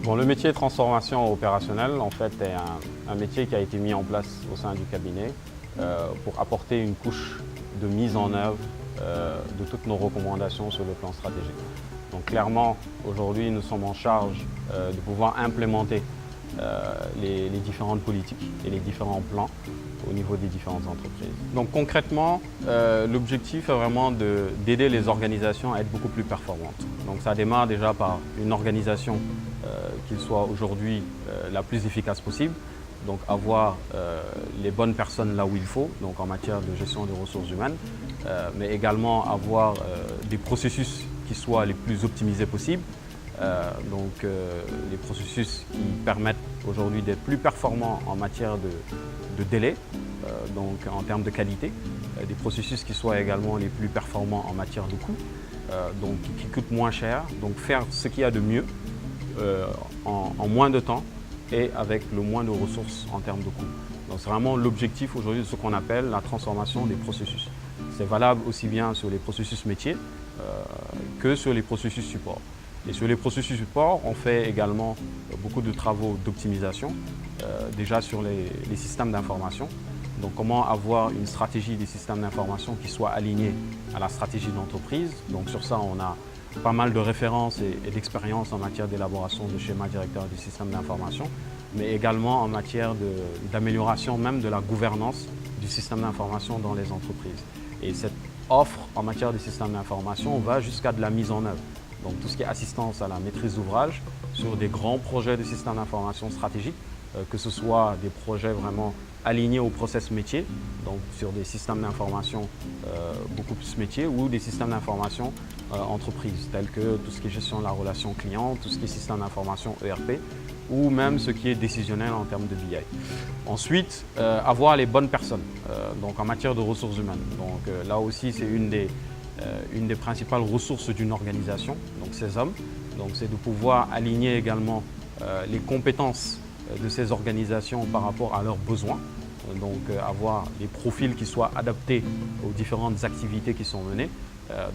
Bon, le métier de transformation opérationnelle, en fait, est un métier qui a été mis en place au sein du cabinet pour apporter une couche de mise en œuvre de toutes nos recommandations sur le plan stratégique. Donc clairement, aujourd'hui, nous sommes en charge de pouvoir implémenter les différentes politiques et les différents plans au niveau des différentes entreprises. Donc concrètement, l'objectif est vraiment d'aider les organisations à être beaucoup plus performantes. Donc ça démarre déjà par une organisation qui soit aujourd'hui la plus efficace possible. Donc avoir les bonnes personnes là où il faut, donc en matière de gestion des ressources humaines, mais également avoir des processus qui soient les plus optimisés possibles. Les processus qui permettent aujourd'hui d'être plus performants en matière de délai, donc en termes de qualité, des processus qui soient également les plus performants en matière de coût, donc qui coûtent moins cher, donc faire ce qu'il y a de mieux en moins de temps et avec le moins de ressources en termes de coût. Donc c'est vraiment l'objectif aujourd'hui de ce qu'on appelle la transformation des processus. C'est valable aussi bien sur les processus métiers que sur les processus support. Et sur les processus support, on fait également beaucoup de travaux d'optimisation, déjà sur les systèmes d'information. Donc comment avoir une stratégie des systèmes d'information qui soit alignée à la stratégie d'entreprise. Donc sur ça, on a pas mal de références et d'expériences en matière d'élaboration de schémas directeurs du système d'information, mais également en matière d'amélioration même de la gouvernance du système d'information dans les entreprises. Et cette offre en matière de système d'information va jusqu'à de la mise en œuvre. Donc tout ce qui est assistance à la maîtrise d'ouvrage sur des grands projets de système d'information stratégique, que ce soit des projets vraiment alignés au process métier, donc sur des systèmes d'information beaucoup plus métiers, ou des systèmes d'information entreprise, tels que tout ce qui est gestion de la relation client, tout ce qui est système d'information ERP, ou même ce qui est décisionnel en termes de BI. Ensuite, avoir les bonnes personnes, donc en matière de ressources humaines. Donc là aussi, c'est une des principales ressources d'une organisation, donc ces hommes. Donc c'est de pouvoir aligner également les compétences de ces organisations par rapport à leurs besoins. Donc avoir des profils qui soient adaptés aux différentes activités qui sont menées.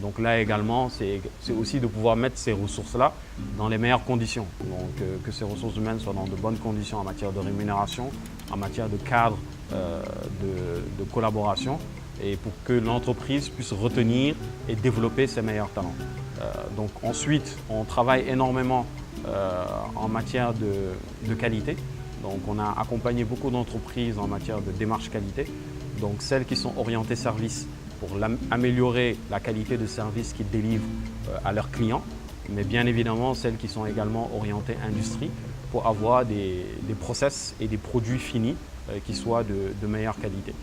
Donc là également, c'est aussi de pouvoir mettre ces ressources-là dans les meilleures conditions. Donc que ces ressources humaines soient dans de bonnes conditions en matière de rémunération, en matière de cadre de collaboration, et pour que l'entreprise puisse retenir et développer ses meilleurs talents. Donc ensuite, on travaille énormément en matière de qualité. Donc on a accompagné beaucoup d'entreprises en matière de démarche qualité. Donc celles qui sont orientées service pour améliorer la qualité de service qu'ils délivrent à leurs clients, mais bien évidemment celles qui sont également orientées industrie pour avoir des process et des produits finis qui soient de meilleure qualité.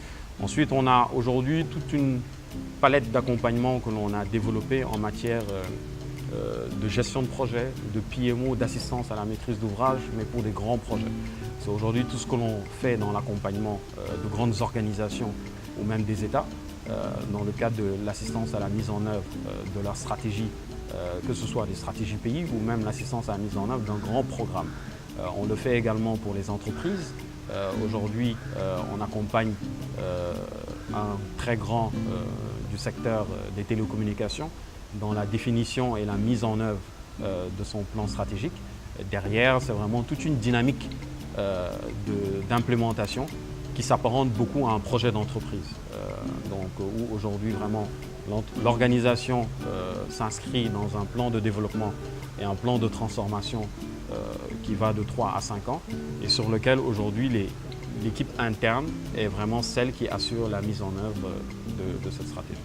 Ensuite, on a aujourd'hui toute une palette d'accompagnement que l'on a développée en matière de gestion de projet, de PMO, d'assistance à la maîtrise d'ouvrage, mais pour des grands projets. C'est aujourd'hui tout ce que l'on fait dans l'accompagnement de grandes organisations ou même des États, dans le cadre de l'assistance à la mise en œuvre de leur stratégie, que ce soit des stratégies pays ou même l'assistance à la mise en œuvre d'un grand programme. On le fait également pour les entreprises. Aujourd'hui, on accompagne un très grand du secteur des télécommunications dans la définition et la mise en œuvre de son plan stratégique. Derrière, c'est vraiment toute une dynamique d'implémentation qui s'apparente beaucoup à un projet d'entreprise. Où aujourd'hui vraiment l'organisation s'inscrit dans un plan de développement et un plan de transformation qui va de 3 à 5 ans et sur lequel aujourd'hui l'équipe interne est vraiment celle qui assure la mise en œuvre de cette stratégie.